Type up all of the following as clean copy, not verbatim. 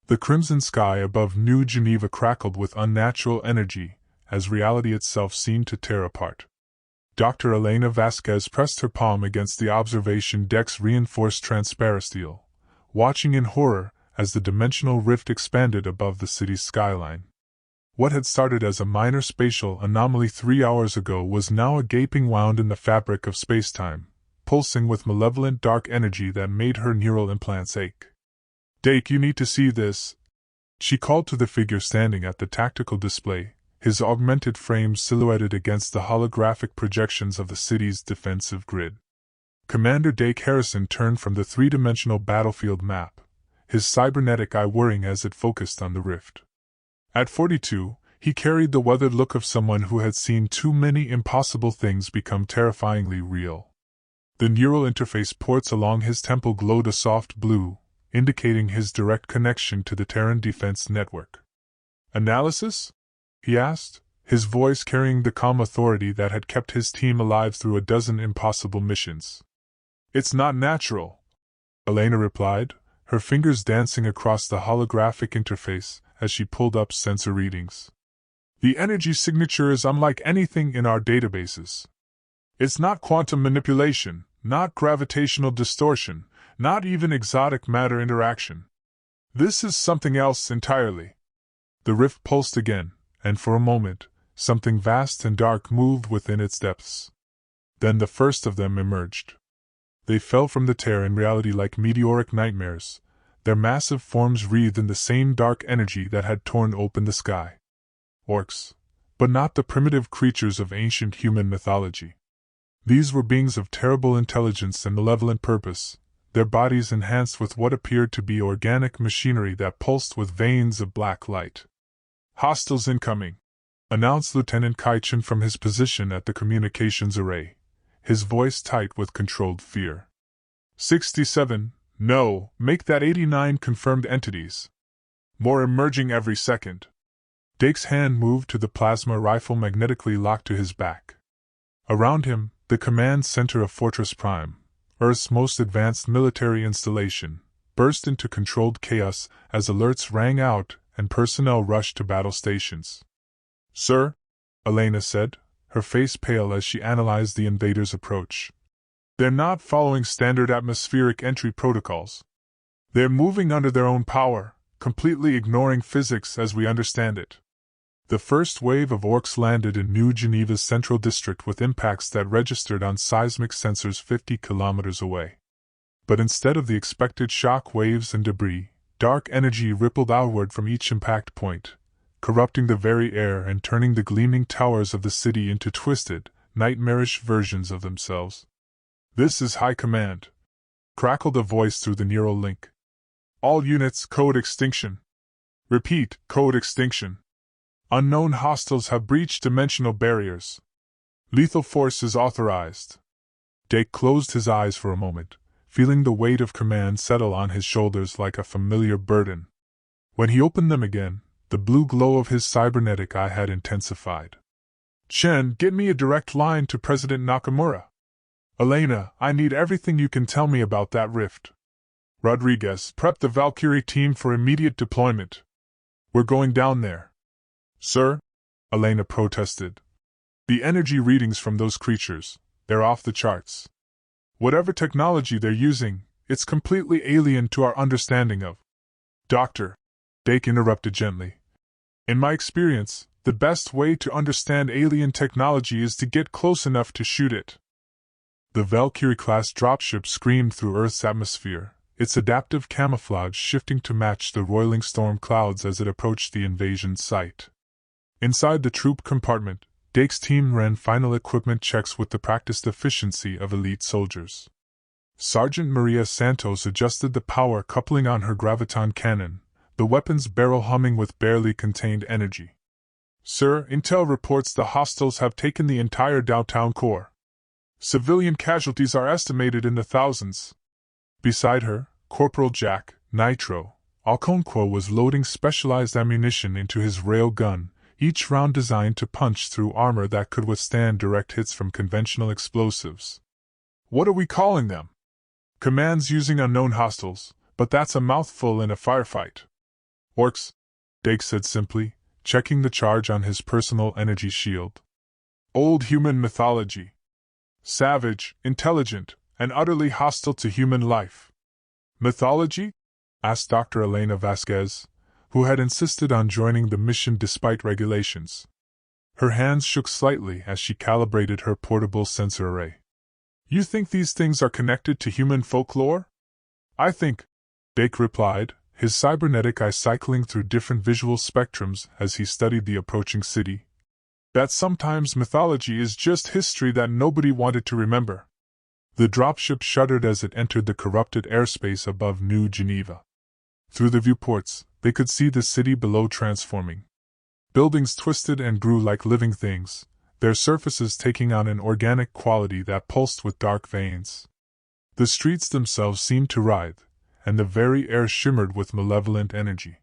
The crimson sky above New Geneva crackled with unnatural energy, as reality itself seemed to tear apart. Dr. Elena Vasquez pressed her palm against the observation deck's reinforced transparent steel, watching in horror as the dimensional rift expanded above the city's skyline. What had started as a minor spatial anomaly 3 hours ago was now a gaping wound in the fabric of space-time, pulsing with malevolent dark energy that made her neural implants ache. "Dake, you need to see this," she called to the figure standing at the tactical display, his augmented frame silhouetted against the holographic projections of the city's defensive grid. Commander Dake Harrison turned from the three-dimensional battlefield map, his cybernetic eye whirring as it focused on the rift. At 42, he carried the weathered look of someone who had seen too many impossible things become terrifyingly real. The neural interface ports along his temple glowed a soft blue, indicating his direct connection to the Terran Defense Network. "Analysis?" he asked, his voice carrying the calm authority that had kept his team alive through a dozen impossible missions. "It's not natural," Elena replied, her fingers dancing across the holographic interface as she pulled up sensor readings. "The energy signature is unlike anything in our databases. It's not quantum manipulation, not gravitational distortion, not even exotic matter interaction. This is something else entirely." The rift pulsed again, and for a moment, something vast and dark moved within its depths. Then the first of them emerged. They fell from the tear in reality like meteoric nightmares, their massive forms wreathed in the same dark energy that had torn open the sky. Orcs, but not the primitive creatures of ancient human mythology. These were beings of terrible intelligence and malevolent purpose, their bodies enhanced with what appeared to be organic machinery that pulsed with veins of black light. "Hostiles incoming," announced Lieutenant Kaichin from his position at the communications array, his voice tight with controlled fear. 67, no, make that 89 confirmed entities. More emerging every second. Dake's hand moved to the plasma rifle magnetically locked to his back. Around him, the command center of Fortress Prime, Earth's most advanced military installation, burst into controlled chaos as alerts rang out and personnel rushed to battle stations. "Sir," Elena said, her face pale as she analyzed the invaders' approach. "They're not following standard atmospheric entry protocols. They're moving under their own power, completely ignoring physics as we understand it." The first wave of Orcs landed in New Geneva's central district with impacts that registered on seismic sensors 50 kilometers away. But instead of the expected shock waves and debris, dark energy rippled outward from each impact point, corrupting the very air and turning the gleaming towers of the city into twisted, nightmarish versions of themselves. "This is High Command," crackled a voice through the neural link. "All units, code extinction. Repeat, code extinction. Unknown hostiles have breached dimensional barriers. Lethal force is authorized." Dake closed his eyes for a moment, feeling the weight of command settle on his shoulders like a familiar burden. When he opened them again, the blue glow of his cybernetic eye had intensified. "Chen, get me a direct line to President Nakamura. Elena, I need everything you can tell me about that rift. Rodriguez, prep the Valkyrie team for immediate deployment. We're going down there." "Sir," Elena protested. "The energy readings from those creatures, they're off the charts. Whatever technology they're using, it's completely alien to our understanding of." "Doctor," Dake interrupted gently, "in my experience, the best way to understand alien technology is to get close enough to shoot it." The Valkyrie-class dropship screamed through Earth's atmosphere, its adaptive camouflage shifting to match the roiling storm clouds as it approached the invasion site. Inside the troop compartment, Dake's team ran final equipment checks with the practiced efficiency of elite soldiers. Sergeant Maria Santos adjusted the power coupling on her graviton cannon, the weapon's barrel humming with barely contained energy. "Sir, intel reports the hostiles have taken the entire downtown core. Civilian casualties are estimated in the thousands." Beside her, Corporal Jack Nitro Alconquo was loading specialized ammunition into his rail gun, each round designed to punch through armor that could withstand direct hits from conventional explosives. "What are we calling them?" "Command's using unknown hostiles, but that's a mouthful in a firefight. Orcs, Dake said simply, checking the charge on his personal energy shield. Old human mythology. Savage, intelligent, and utterly hostile to human life. Mythology? Asked Dr. Elena Vasquez, who had insisted on joining the mission despite regulations. Her hands shook slightly as she calibrated her portable sensor array. You think these things are connected to human folklore? I think, Dake replied, his cybernetic eye cycling through different visual spectrums as he studied the approaching city, that sometimes mythology is just history that nobody wanted to remember. The dropship shuddered as it entered the corrupted airspace above New Geneva. Through the viewports, they could see the city below transforming. Buildings twisted and grew like living things, their surfaces taking on an organic quality that pulsed with dark veins. The streets themselves seemed to writhe, and the very air shimmered with malevolent energy.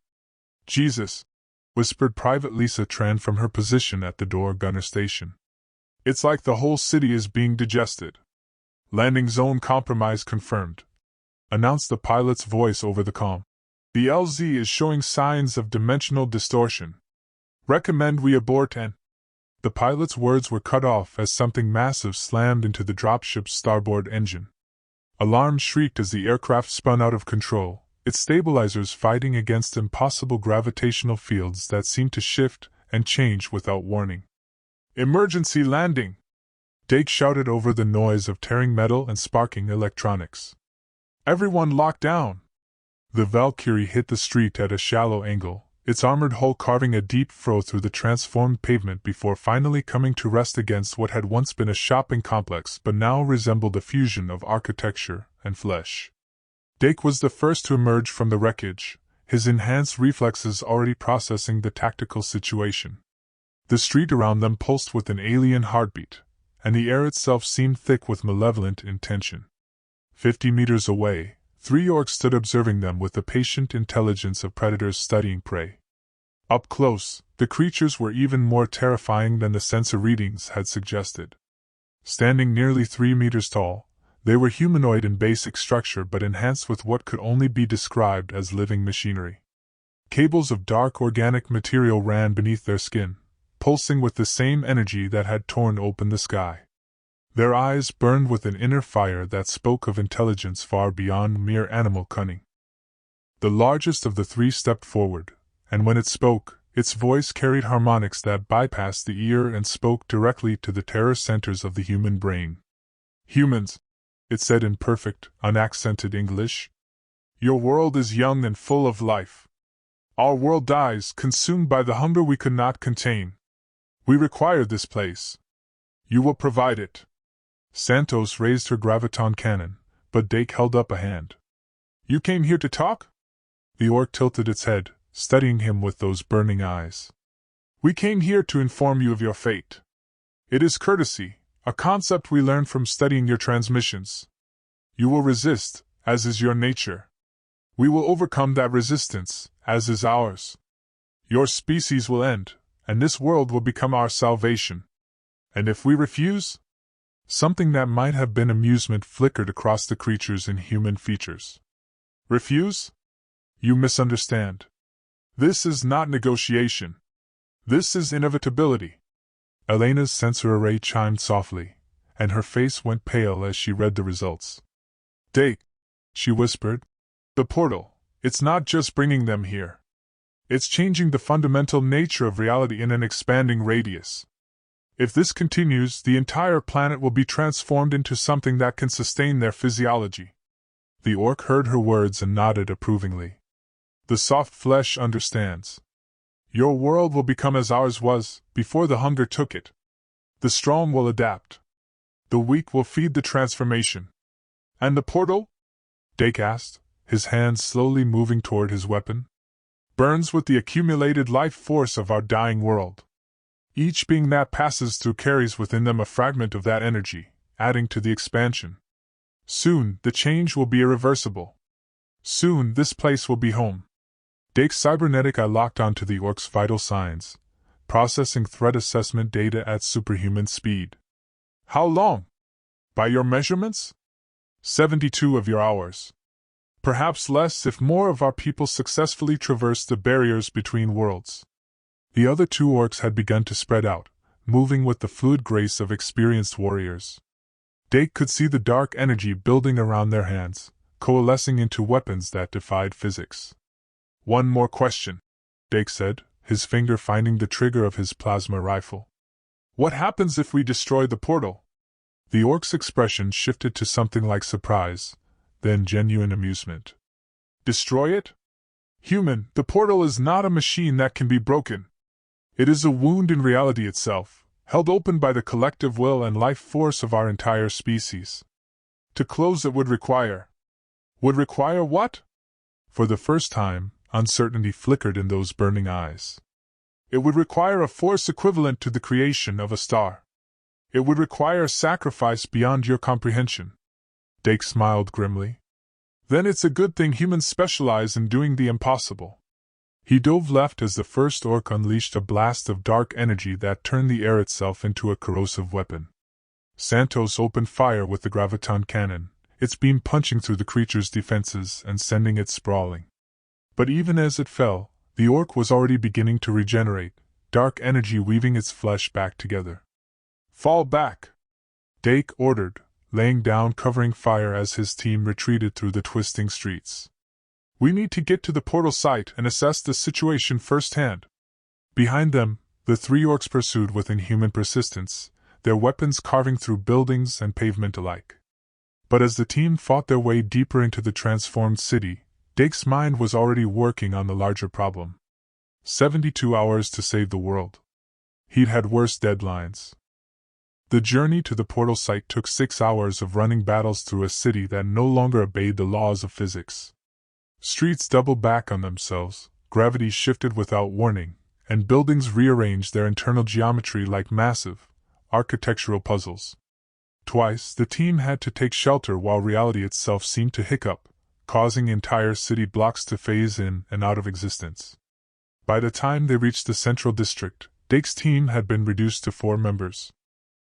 Jesus, whispered Private Lisa Tran from her position at the door gunner station. It's like the whole city is being digested. Landing zone compromise confirmed, announced the pilot's voice over the comm. The LZ is showing signs of dimensional distortion. Recommend we abort and... The pilot's words were cut off as something massive slammed into the dropship's starboard engine. Alarm shrieked as the aircraft spun out of control, its stabilizers fighting against impossible gravitational fields that seemed to shift and change without warning. Emergency landing! Dake shouted over the noise of tearing metal and sparking electronics. Everyone locked down! The Valkyrie hit the street at a shallow angle, its armored hull carving a deep furrow through the transformed pavement before finally coming to rest against what had once been a shopping complex but now resembled a fusion of architecture and flesh. Dake was the first to emerge from the wreckage, his enhanced reflexes already processing the tactical situation. The street around them pulsed with an alien heartbeat, and the air itself seemed thick with malevolent intention. 50 meters away, 3 orcs stood observing them with the patient intelligence of predators studying prey. Up close, the creatures were even more terrifying than the sensor readings had suggested. Standing nearly 3 meters tall, they were humanoid in basic structure but enhanced with what could only be described as living machinery. Cables of dark organic material ran beneath their skin, pulsing with the same energy that had torn open the sky. Their eyes burned with an inner fire that spoke of intelligence far beyond mere animal cunning. The largest of the 3 stepped forward, and when it spoke, its voice carried harmonics that bypassed the ear and spoke directly to the terror centers of the human brain. Humans, it said in perfect, unaccented English. Your world is young and full of life. Our world dies, consumed by the hunger we could not contain. We require this place. You will provide it. Santos raised her graviton cannon, but Dake held up a hand. You came here to talk? The orc tilted its head, studying him with those burning eyes. We came here to inform you of your fate. It is courtesy, a concept we learned from studying your transmissions. You will resist, as is your nature. We will overcome that resistance, as is ours. Your species will end, and this world will become our salvation. And if we refuse? Something that might have been amusement flickered across the creature's inhuman features. Refuse? You misunderstand. This is not negotiation. This is inevitability. Elena's sensor array chimed softly, and her face went pale as she read the results. Dake, she whispered. The portal, it's not just bringing them here. It's changing the fundamental nature of reality in an expanding radius. If this continues, the entire planet will be transformed into something that can sustain their physiology. The orc heard her words and nodded approvingly. The soft flesh understands. Your world will become as ours was, before the hunger took it. The strong will adapt. The weak will feed the transformation. And the portal? Dake asked, his hands slowly moving toward his weapon. Burns with the accumulated life force of our dying world. Each being that passes through carries within them a fragment of that energy, adding to the expansion. Soon, the change will be irreversible. Soon, this place will be home. Dake's cybernetic eye locked onto the orc's vital signs, processing threat assessment data at superhuman speed. How long? By your measurements? 72 of your hours. Perhaps less if more of our people successfully traversed the barriers between worlds. The other two orcs had begun to spread out, moving with the fluid grace of experienced warriors. Dake could see the dark energy building around their hands, coalescing into weapons that defied physics. One more question, Dake said, his finger finding the trigger of his plasma rifle. What happens if we destroy the portal? The orc's expression shifted to something like surprise, then genuine amusement. Destroy it? Human, the portal is not a machine that can be broken. It is a wound in reality itself, held open by the collective will and life force of our entire species. To close it would require... Would require what? For the first time, uncertainty flickered in those burning eyes. It would require a force equivalent to the creation of a star. It would require a sacrifice beyond your comprehension. Dake smiled grimly. Then it's a good thing humans specialize in doing the impossible. He dove left as the first orc unleashed a blast of dark energy that turned the air itself into a corrosive weapon. Santos opened fire with the graviton cannon, its beam punching through the creature's defenses and sending it sprawling. But even as it fell, the orc was already beginning to regenerate, dark energy weaving its flesh back together. Fall back! Dake ordered, laying down covering fire as his team retreated through the twisting streets. We need to get to the portal site and assess the situation firsthand. Behind them, the three orcs pursued with inhuman persistence, their weapons carving through buildings and pavement alike. But as the team fought their way deeper into the transformed city, Dake's mind was already working on the larger problem. 72 hours to save the world. He'd had worse deadlines. The journey to the portal site took 6 hours of running battles through a city that no longer obeyed the laws of physics. Streets doubled back on themselves, gravity shifted without warning, and buildings rearranged their internal geometry like massive, architectural puzzles. Twice, the team had to take shelter while reality itself seemed to hiccup, causing entire city blocks to phase in and out of existence. By the time they reached the central district, Dake's team had been reduced to 4 members.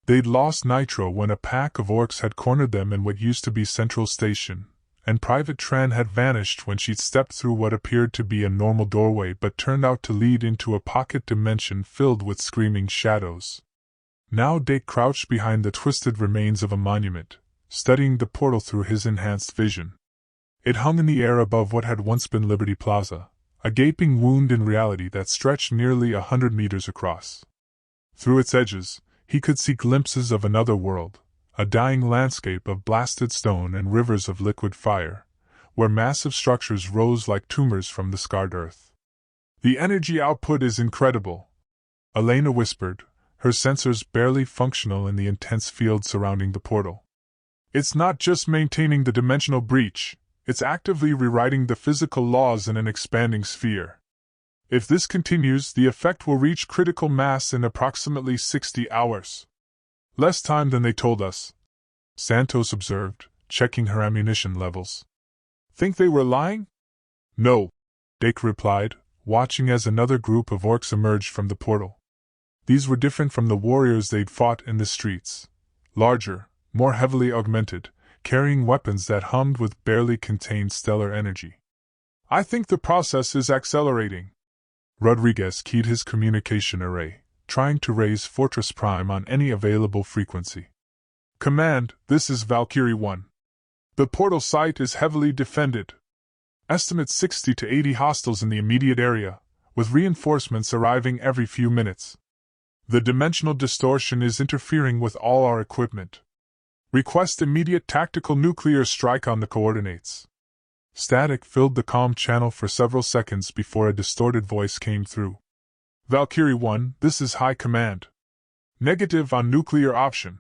They'd lost Nitro when a pack of orcs had cornered them in what used to be Central Station, and Private Tran had vanished when she'd stepped through what appeared to be a normal doorway but turned out to lead into a pocket dimension filled with screaming shadows. Now Dake crouched behind the twisted remains of a monument, studying the portal through his enhanced vision. It hung in the air above what had once been Liberty Plaza, a gaping wound in reality that stretched nearly 100 meters across. Through its edges, he could see glimpses of another world, a dying landscape of blasted stone and rivers of liquid fire, where massive structures rose like tumors from the scarred earth. The energy output is incredible, Elena whispered, her sensors barely functional in the intense field surrounding the portal. It's not just maintaining the dimensional breach, it's actively rewriting the physical laws in an expanding sphere. If this continues, the effect will reach critical mass in approximately 60 hours. Less time than they told us, Santos observed, checking her ammunition levels. Think they were lying? No, Dake replied, watching as another group of orcs emerged from the portal. These were different from the warriors they'd fought in the streets. Larger, more heavily augmented, carrying weapons that hummed with barely contained stellar energy. I think the process is accelerating. Rodriguez keyed his communication array, trying to raise Fortress Prime on any available frequency. Command, this is Valkyrie 1. The portal site is heavily defended. Estimate 60 to 80 hostiles in the immediate area, with reinforcements arriving every few minutes. The dimensional distortion is interfering with all our equipment. Request immediate tactical nuclear strike on the coordinates. Static filled the comm channel for several seconds before a distorted voice came through. Valkyrie 1, this is High Command. Negative on nuclear option.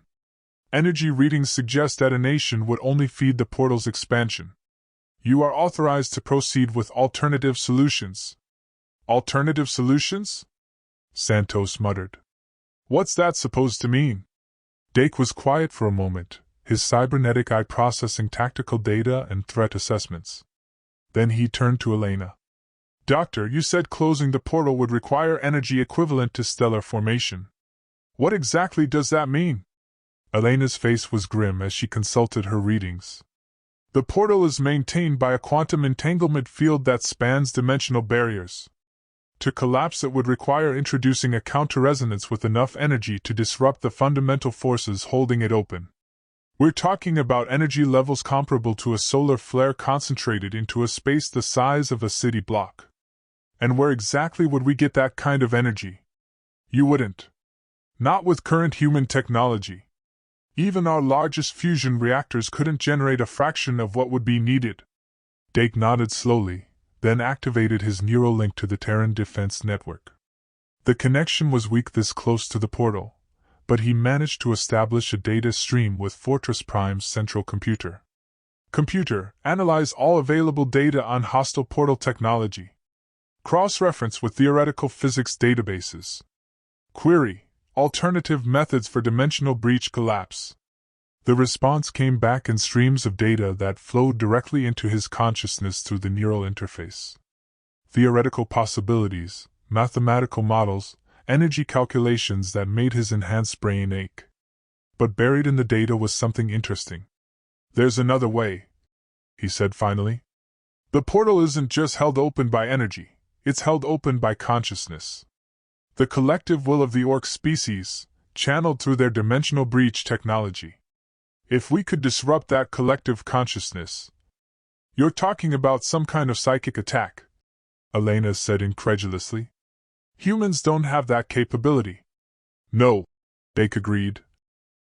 Energy readings suggest detonation would only feed the portal's expansion. You are authorized to proceed with alternative solutions. Alternative solutions? Santos muttered. What's that supposed to mean? Dake was quiet for a moment, his cybernetic eye processing tactical data and threat assessments. Then he turned to Elena. Doctor, you said closing the portal would require energy equivalent to stellar formation. What exactly does that mean? Elena's face was grim as she consulted her readings. The portal is maintained by a quantum entanglement field that spans dimensional barriers. To collapse it would require introducing a counter-resonance with enough energy to disrupt the fundamental forces holding it open. We're talking about energy levels comparable to a solar flare concentrated into a space the size of a city block. And where exactly would we get that kind of energy? You wouldn't. Not with current human technology. Even our largest fusion reactors couldn't generate a fraction of what would be needed. Dake nodded slowly, then activated his neural link to the Terran Defense Network. The connection was weak this close to the portal, but he managed to establish a data stream with Fortress Prime's central computer. Computer, analyze all available data on hostile portal technology. Cross-reference with theoretical physics databases. Query, alternative methods for dimensional breach collapse. The response came back in streams of data that flowed directly into his consciousness through the neural interface. Theoretical possibilities, mathematical models, energy calculations that made his enhanced brain ache. But buried in the data was something interesting. There's another way, he said finally. The portal isn't just held open by energy, it's held open by consciousness. The collective will of the Orc species, channeled through their dimensional breach technology. If we could disrupt that collective consciousness... You're talking about some kind of psychic attack, Elena said incredulously. Humans don't have that capability. No, Dake agreed.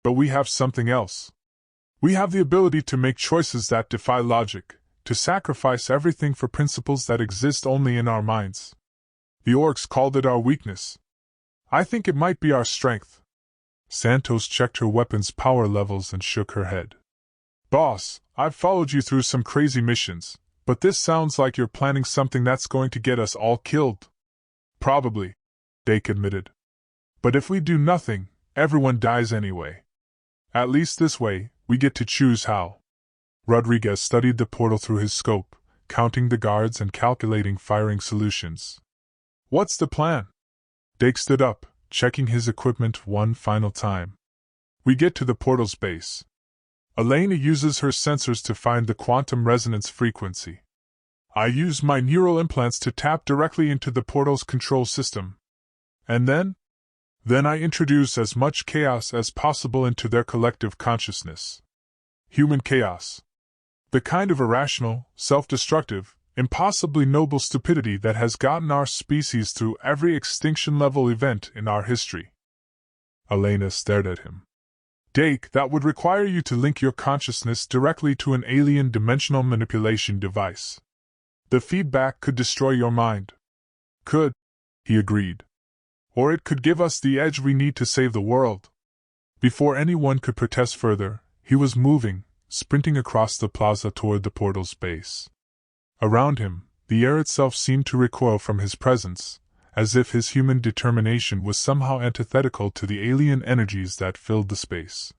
But we have something else. We have the ability to make choices that defy logic, to sacrifice everything for principles that exist only in our minds. The Orcs called it our weakness. I think it might be our strength. Santos checked her weapon's power levels and shook her head. Boss, I've followed you through some crazy missions, but this sounds like you're planning something that's going to get us all killed. Probably, Dake admitted. But if we do nothing, everyone dies anyway. At least this way, we get to choose how. Rodriguez studied the portal through his scope, counting the guards and calculating firing solutions. What's the plan? Dake stood up, checking his equipment one final time. We get to the portal's base. Elena uses her sensors to find the quantum resonance frequency. I use my neural implants to tap directly into the portal's control system. And then? Then I introduce as much chaos as possible into their collective consciousness. Human chaos. The kind of irrational, self-destructive, impossibly noble stupidity that has gotten our species through every extinction-level event in our history. Elena stared at him. Dake, that would require you to link your consciousness directly to an alien dimensional manipulation device. The feedback could destroy your mind. Could, he agreed. Or it could give us the edge we need to save the world. Before anyone could protest further, he was moving, sprinting across the plaza toward the portal's base. Around him, the air itself seemed to recoil from his presence, as if his human determination was somehow antithetical to the alien energies that filled the space.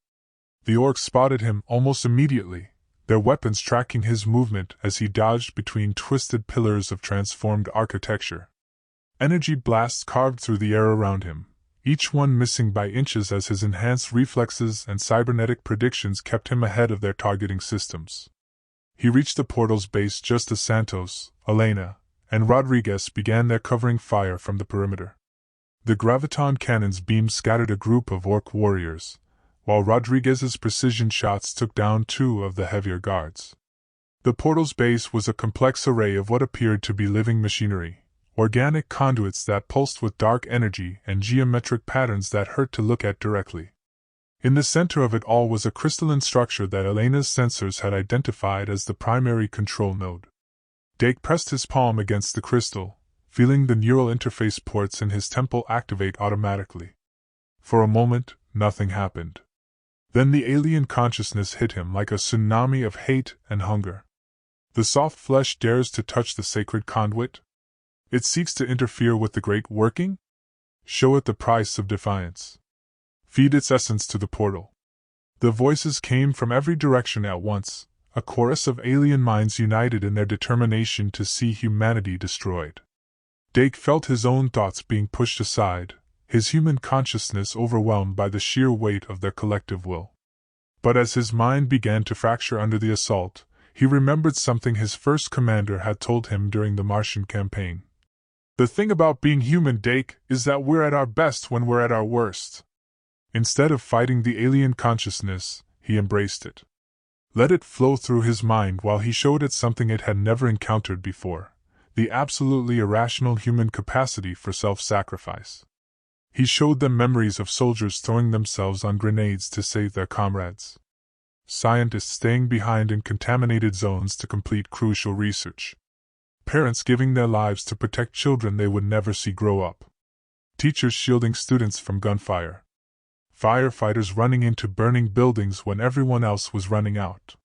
The Orcs spotted him almost immediately, their weapons tracking his movement as he dodged between twisted pillars of transformed architecture. Energy blasts carved through the air around him, each one missing by inches as his enhanced reflexes and cybernetic predictions kept him ahead of their targeting systems. He reached the portal's base just as Santos, Elena, and Rodriguez began their covering fire from the perimeter. The graviton cannon's beams scattered a group of Orc warriors, while Rodriguez's precision shots took down two of the heavier guards. The portal's base was a complex array of what appeared to be living machinery, organic conduits that pulsed with dark energy and geometric patterns that hurt to look at directly. In the center of it all was a crystalline structure that Elena's sensors had identified as the primary control node. Dake pressed his palm against the crystal, feeling the neural interface ports in his temple activate automatically. For a moment, nothing happened. Then the alien consciousness hit him like a tsunami of hate and hunger. The soft flesh dares to touch the sacred conduit? It seeks to interfere with the great working? Show it the price of defiance. Feed its essence to the portal. The voices came from every direction at once, a chorus of alien minds united in their determination to see humanity destroyed. Dake felt his own thoughts being pushed aside, his human consciousness overwhelmed by the sheer weight of their collective will. But as his mind began to fracture under the assault, He remembered something his first commander had told him during the Martian campaign. The thing about being human, Dake, is that we're at our best when we're at our worst. Instead of fighting the alien consciousness, he embraced it. Let it flow through his mind while he showed it something it had never encountered before: the absolutely irrational human capacity for self-sacrifice. He showed them memories of soldiers throwing themselves on grenades to save their comrades. Scientists staying behind in contaminated zones to complete crucial research. Parents giving their lives to protect children they would never see grow up. Teachers shielding students from gunfire. Firefighters running into burning buildings when everyone else was running out.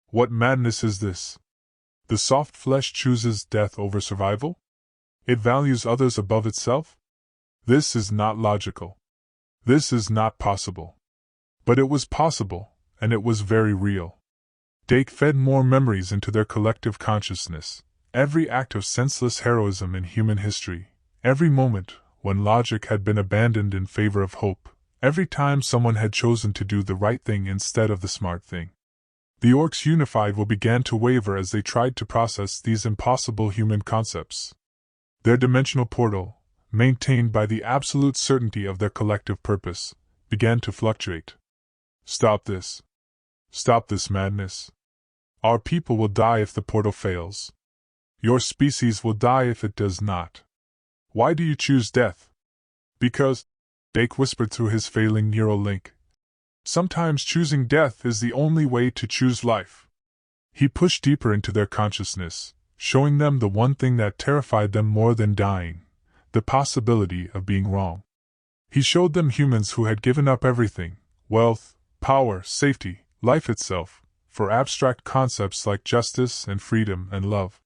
What madness is this? The soft flesh chooses death over survival? It values others above itself? This is not logical. This is not possible. But it was possible, and it was very real. Dake fed more memories into their collective consciousness. Every act of senseless heroism in human history, every moment when logic had been abandoned in favor of hope, every time someone had chosen to do the right thing instead of the smart thing. The Orcs unified began to waver as they tried to process these impossible human concepts. Their dimensional portal, maintained by the absolute certainty of their collective purpose, began to fluctuate. Stop this. Stop this madness. Our people will die if the portal fails. Your species will die if it does not. Why do you choose death? Because, Dake whispered through his failing neural link, sometimes choosing death is the only way to choose life. He pushed deeper into their consciousness, showing them the one thing that terrified them more than dying: the possibility of being wrong. He showed them humans who had given up everything: wealth, power, safety, life itself, for abstract concepts like justice and freedom and love.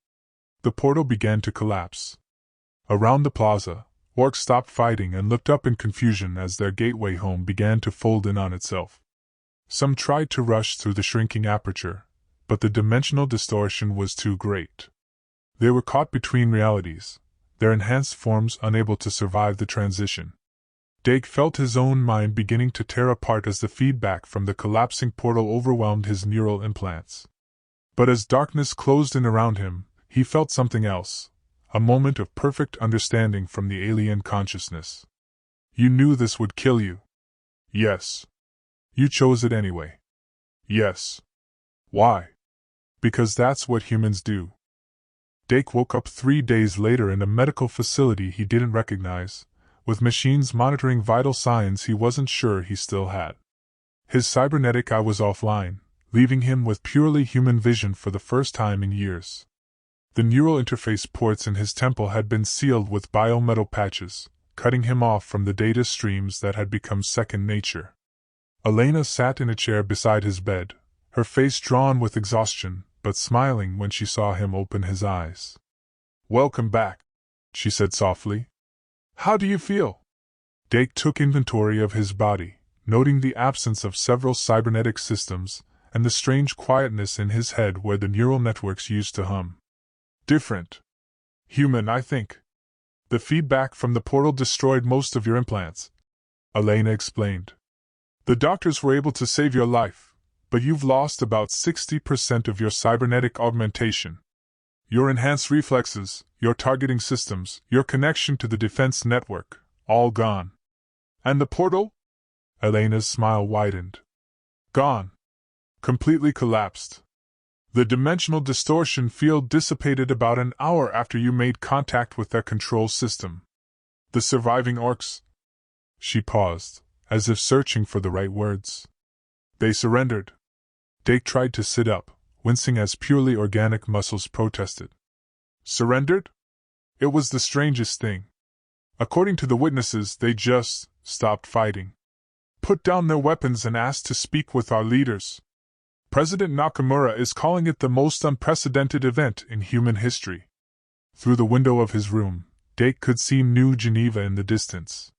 The portal began to collapse. Around the plaza, Orcs stopped fighting and looked up in confusion as their gateway home began to fold in on itself. Some tried to rush through the shrinking aperture, but the dimensional distortion was too great. They were caught between realities, their enhanced forms unable to survive the transition. Dake felt his own mind beginning to tear apart as the feedback from the collapsing portal overwhelmed his neural implants. But as darkness closed in around him, he felt something else, a moment of perfect understanding from the alien consciousness. You knew this would kill you. Yes. You chose it anyway. Yes. Why? Because that's what humans do. Dake woke up 3 days later in a medical facility he didn't recognize, with machines monitoring vital signs he wasn't sure he still had. His cybernetic eye was offline, leaving him with purely human vision for the first time in years. The neural interface ports in his temple had been sealed with biometal patches, cutting him off from the data streams that had become second nature. Elena sat in a chair beside his bed, her face drawn with exhaustion, but smiling when she saw him open his eyes. "Welcome back," she said softly. "How do you feel?" Dake took inventory of his body, noting the absence of several cybernetic systems, and the strange quietness in his head where the neural networks used to hum. Different. Human, I think. The feedback from the portal destroyed most of your implants, Elena explained. The doctors were able to save your life, but you've lost about 60% of your cybernetic augmentation. Your enhanced reflexes, your targeting systems, your connection to the defense network, all gone. And the portal? Elena's smile widened. Gone. Completely collapsed. The dimensional distortion field dissipated about an hour after you made contact with their control system. The surviving Orcs? She paused, as if searching for the right words. They surrendered. Dake tried to sit up, wincing as purely organic muscles protested. Surrendered? It was the strangest thing. According to the witnesses, they just stopped fighting. Put down their weapons and asked to speak with our leaders. President Nakamura is calling it the most unprecedented event in human history. Through the window of his room, Dake could see New Geneva in the distance.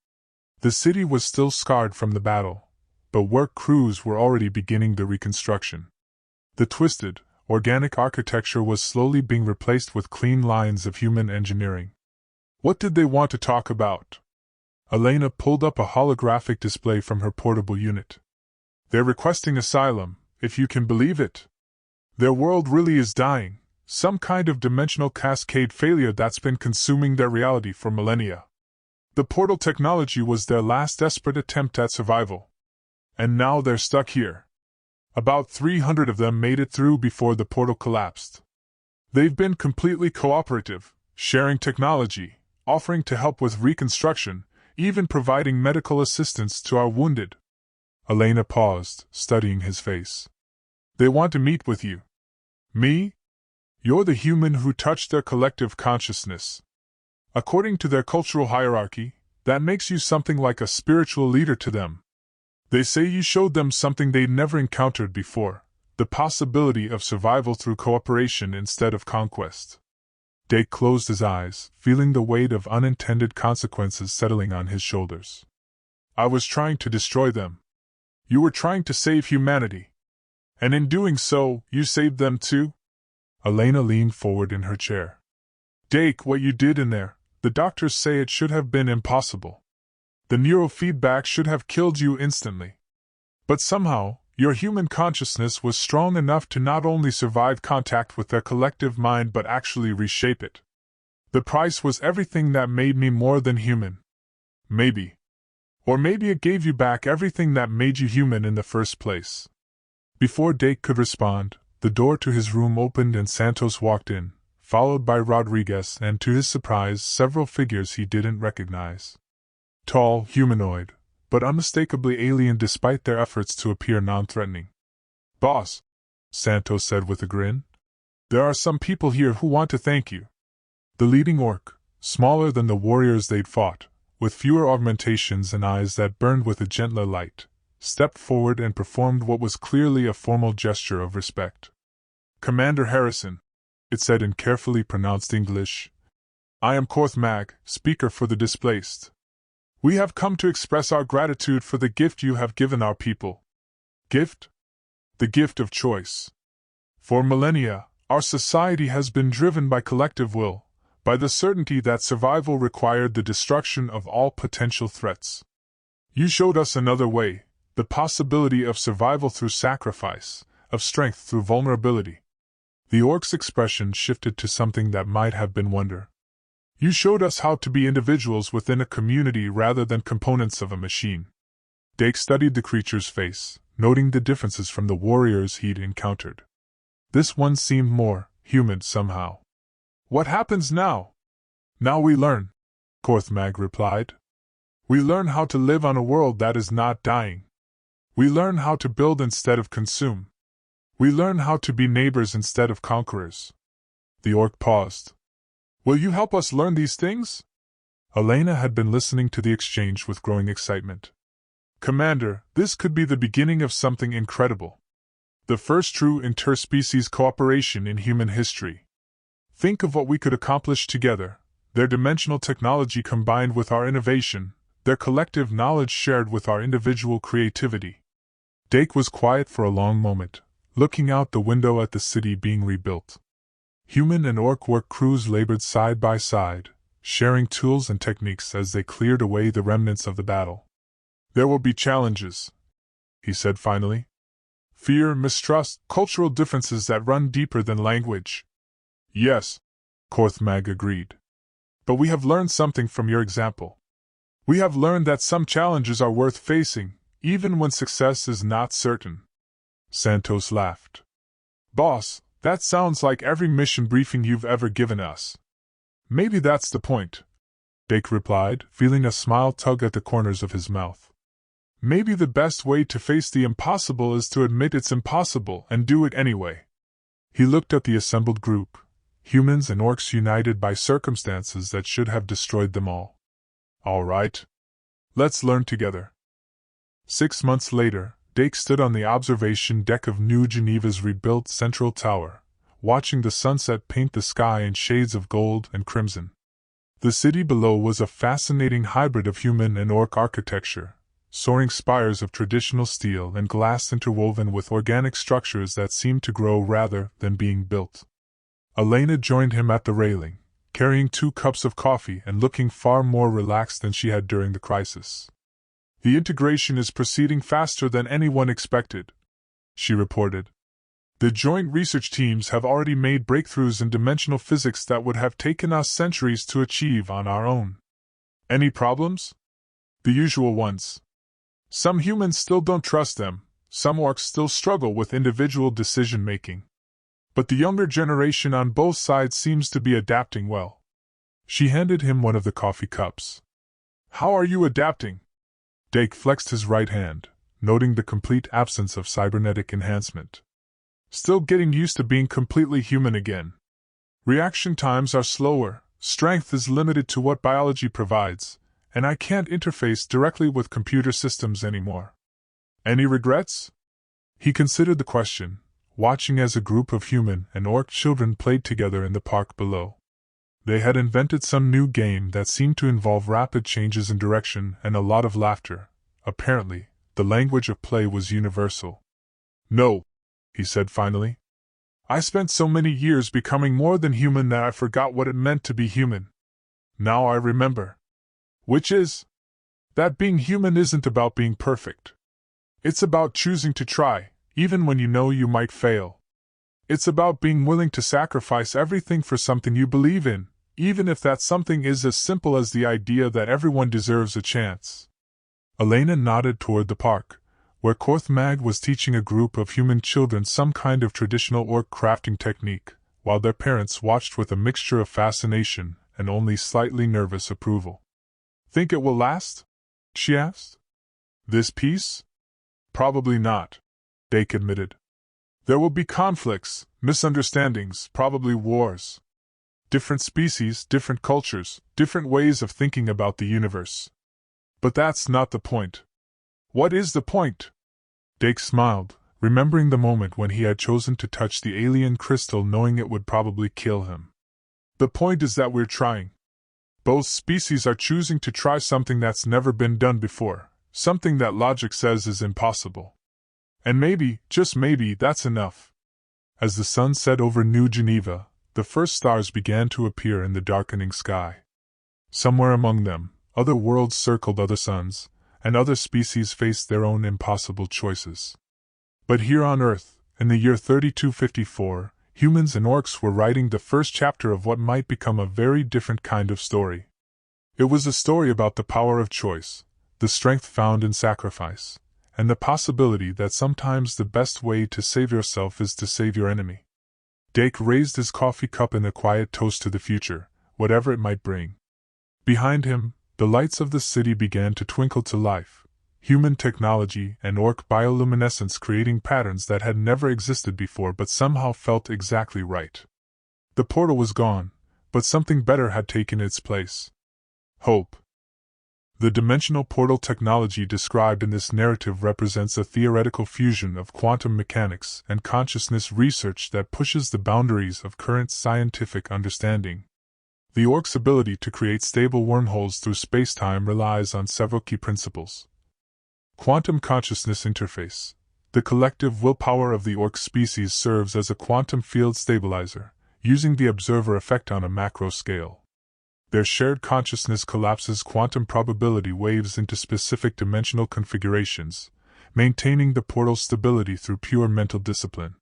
The city was still scarred from the battle, but work crews were already beginning the reconstruction. The twisted, organic architecture was slowly being replaced with clean lines of human engineering. What did they want to talk about? Elena pulled up a holographic display from her portable unit. They're requesting asylum, if you can believe it. Their world really is dying, some kind of dimensional cascade failure that's been consuming their reality for millennia. The portal technology was their last desperate attempt at survival. And now they're stuck here. About 300 of them made it through before the portal collapsed. They've been completely cooperative, sharing technology, offering to help with reconstruction, even providing medical assistance to our wounded. Elena paused, studying his face. They want to meet with you. Me? You're the human who touched their collective consciousness. According to their cultural hierarchy, that makes you something like a spiritual leader to them. They say you showed them something they'd never encountered before, the possibility of survival through cooperation instead of conquest. Dake closed his eyes, feeling the weight of unintended consequences settling on his shoulders. I was trying to destroy them. You were trying to save humanity. And in doing so, you saved them too? Elena leaned forward in her chair. Dake, what you did in there, the doctors say it should have been impossible. The neurofeedback should have killed you instantly. But somehow, your human consciousness was strong enough to not only survive contact with their collective mind but actually reshape it. The price was everything that made me more than human. Maybe. Or maybe it gave you back everything that made you human in the first place. Before Dake could respond, the door to his room opened and Santos walked in, followed by Rodriguez and, to his surprise, several figures he didn't recognize. Tall, humanoid, but unmistakably alien despite their efforts to appear non-threatening. Boss, Santos said with a grin, there are some people here who want to thank you. The leading orc, smaller than the warriors they'd fought, with fewer augmentations and eyes that burned with a gentler light, stepped forward and performed what was clearly a formal gesture of respect. Commander Harrison, it said in carefully pronounced English, I am Korth Mag, speaker for the displaced. We have come to express our gratitude for the gift you have given our people. Gift? The gift of choice. For millennia, our society has been driven by collective will, by the certainty that survival required the destruction of all potential threats. You showed us another way, the possibility of survival through sacrifice, of strength through vulnerability. The orc's expression shifted to something that might have been wonder. You showed us how to be individuals within a community rather than components of a machine. Dake studied the creature's face, noting the differences from the warriors he'd encountered. This one seemed more human somehow. What happens now? Now we learn, Korth Mag replied. We learn how to live on a world that is not dying. We learn how to build instead of consume. We learn how to be neighbors instead of conquerors. The orc paused. Will you help us learn these things? Elena had been listening to the exchange with growing excitement. Commander, this could be the beginning of something incredible. The first true interspecies cooperation in human history. Think of what we could accomplish together, their dimensional technology combined with our innovation, their collective knowledge shared with our individual creativity. Dake was quiet for a long moment, looking out the window at the city being rebuilt. Human and orc work crews labored side by side, sharing tools and techniques as they cleared away the remnants of the battle. There will be challenges, he said finally. Fear, mistrust, cultural differences that run deeper than language. Yes, Korth Mag agreed. But we have learned something from your example. We have learned that some challenges are worth facing, even when success is not certain. Santos laughed. Boss, that sounds like every mission briefing you've ever given us. Maybe that's the point, Dake replied, feeling a smile tug at the corners of his mouth. Maybe the best way to face the impossible is to admit it's impossible and do it anyway. He looked at the assembled group, humans and orcs united by circumstances that should have destroyed them all. All right. Let's learn together. 6 months later, Dake stood on the observation deck of New Geneva's rebuilt central tower, watching the sunset paint the sky in shades of gold and crimson. The city below was a fascinating hybrid of human and orc architecture, soaring spires of traditional steel and glass interwoven with organic structures that seemed to grow rather than being built. Elena joined him at the railing, carrying 2 cups of coffee and looking far more relaxed than she had during the crisis. The integration is proceeding faster than anyone expected, she reported. The joint research teams have already made breakthroughs in dimensional physics that would have taken us centuries to achieve on our own. Any problems? The usual ones. Some humans still don't trust them, some orcs still struggle with individual decision-making. But the younger generation on both sides seems to be adapting well. She handed him one of the coffee cups. How are you adapting? Dake flexed his right hand, noting the complete absence of cybernetic enhancement. Still getting used to being completely human again. Reaction times are slower, strength is limited to what biology provides, and I can't interface directly with computer systems anymore. Any regrets? He considered the question, watching as a group of human and orc children played together in the park below. They had invented some new game that seemed to involve rapid changes in direction and a lot of laughter. Apparently, the language of play was universal. No, he said finally. I spent so many years becoming more than human that I forgot what it meant to be human. Now I remember. Which is that being human isn't about being perfect. It's about choosing to try, even when you know you might fail. It's about being willing to sacrifice everything for something you believe in, even if that something is as simple as the idea that everyone deserves a chance. Elena nodded toward the park, where Korthmag was teaching a group of human children some kind of traditional orc crafting technique, while their parents watched with a mixture of fascination and only slightly nervous approval. Think it will last? She asked. This peace? Probably not, Dake admitted. There will be conflicts, misunderstandings, probably wars. Different species, different cultures, different ways of thinking about the universe. But that's not the point. What is the point? Dake smiled, remembering the moment when he had chosen to touch the alien crystal knowing it would probably kill him. The point is that we're trying. Both species are choosing to try something that's never been done before, something that logic says is impossible. And maybe, just maybe, that's enough. As the sun set over New Geneva, the first stars began to appear in the darkening sky. Somewhere among them, other worlds circled other suns, and other species faced their own impossible choices. But here on Earth, in the year 3254, humans and orcs were writing the first chapter of what might become a very different kind of story. It was a story about the power of choice, the strength found in sacrifice, and the possibility that sometimes the best way to save yourself is to save your enemy. Dake raised his coffee cup in a quiet toast to the future, whatever it might bring. Behind him, the lights of the city began to twinkle to life, human technology and orc bioluminescence creating patterns that had never existed before but somehow felt exactly right. The portal was gone, but something better had taken its place. Hope. The dimensional portal technology described in this narrative represents a theoretical fusion of quantum mechanics and consciousness research that pushes the boundaries of current scientific understanding. The orc's ability to create stable wormholes through space-time relies on several key principles. Quantum consciousness interface. The collective willpower of the orc species serves as a quantum field stabilizer, using the observer effect on a macro scale. Their shared consciousness collapses quantum probability waves into specific dimensional configurations, maintaining the portal's stability through pure mental discipline.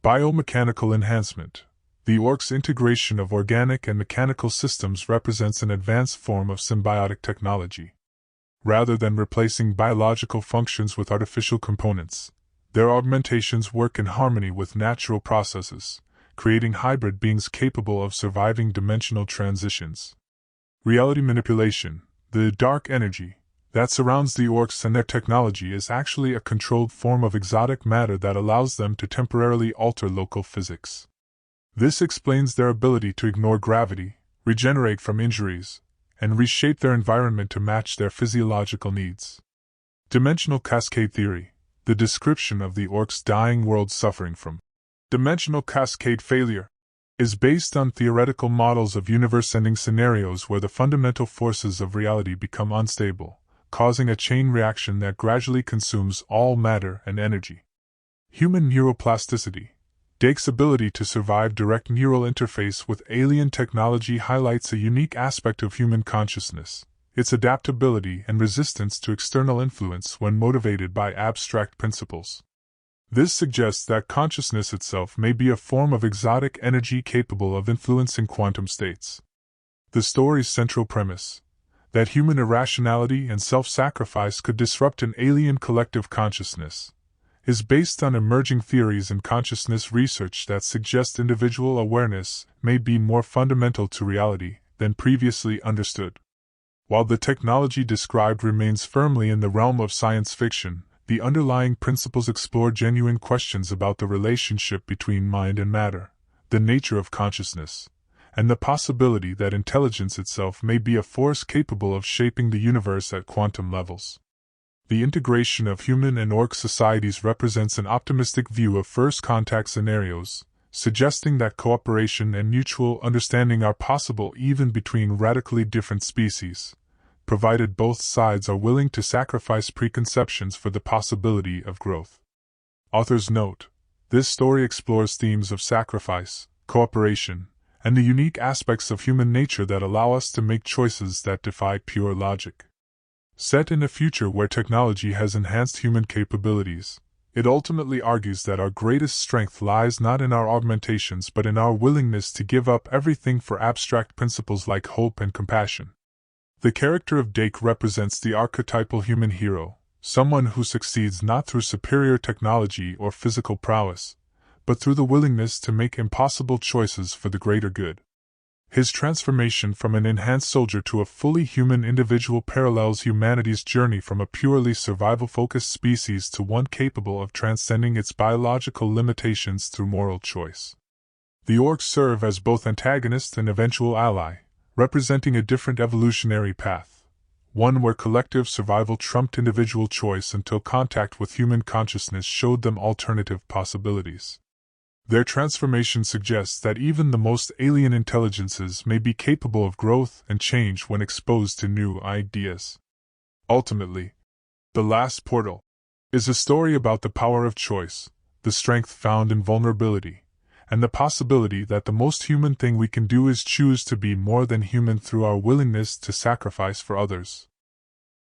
Biomechanical enhancement. The orc's integration of organic and mechanical systems represents an advanced form of symbiotic technology. Rather than replacing biological functions with artificial components, their augmentations work in harmony with natural processes, creating hybrid beings capable of surviving dimensional transitions. Reality manipulation. The dark energy that surrounds the orcs and their technology is actually a controlled form of exotic matter that allows them to temporarily alter local physics. This explains their ability to ignore gravity, regenerate from injuries, and reshape their environment to match their physiological needs. Dimensional cascade theory. The description of the orcs' dying world suffering from dimensional cascade failure is based on theoretical models of universe-ending scenarios where the fundamental forces of reality become unstable, causing a chain reaction that gradually consumes all matter and energy. Human neuroplasticity. Dake's ability to survive direct neural interface with alien technology highlights a unique aspect of human consciousness, its adaptability and resistance to external influence when motivated by abstract principles. This suggests that consciousness itself may be a form of exotic energy capable of influencing quantum states. The story's central premise, that human irrationality and self-sacrifice could disrupt an alien collective consciousness, is based on emerging theories in consciousness research that suggest individual awareness may be more fundamental to reality than previously understood. While the technology described remains firmly in the realm of science fiction, the underlying principles explore genuine questions about the relationship between mind and matter, the nature of consciousness, and the possibility that intelligence itself may be a force capable of shaping the universe at quantum levels. The integration of human and orc societies represents an optimistic view of first contact scenarios, suggesting that cooperation and mutual understanding are possible even between radically different species, provided both sides are willing to sacrifice preconceptions for the possibility of growth. Authors note, this story explores themes of sacrifice, cooperation, and the unique aspects of human nature that allow us to make choices that defy pure logic. Set in a future where technology has enhanced human capabilities, it ultimately argues that our greatest strength lies not in our augmentations but in our willingness to give up everything for abstract principles like hope and compassion. The character of Dake represents the archetypal human hero, someone who succeeds not through superior technology or physical prowess, but through the willingness to make impossible choices for the greater good. His transformation from an enhanced soldier to a fully human individual parallels humanity's journey from a purely survival-focused species to one capable of transcending its biological limitations through moral choice. The Orcs serve as both antagonist and eventual ally, representing a different evolutionary path, one where collective survival trumped individual choice until contact with human consciousness showed them alternative possibilities. Their transformation suggests that even the most alien intelligences may be capable of growth and change when exposed to new ideas. Ultimately, The Last Portal is a story about the power of choice, the strength found in vulnerability, and the possibility that the most human thing we can do is choose to be more than human through our willingness to sacrifice for others.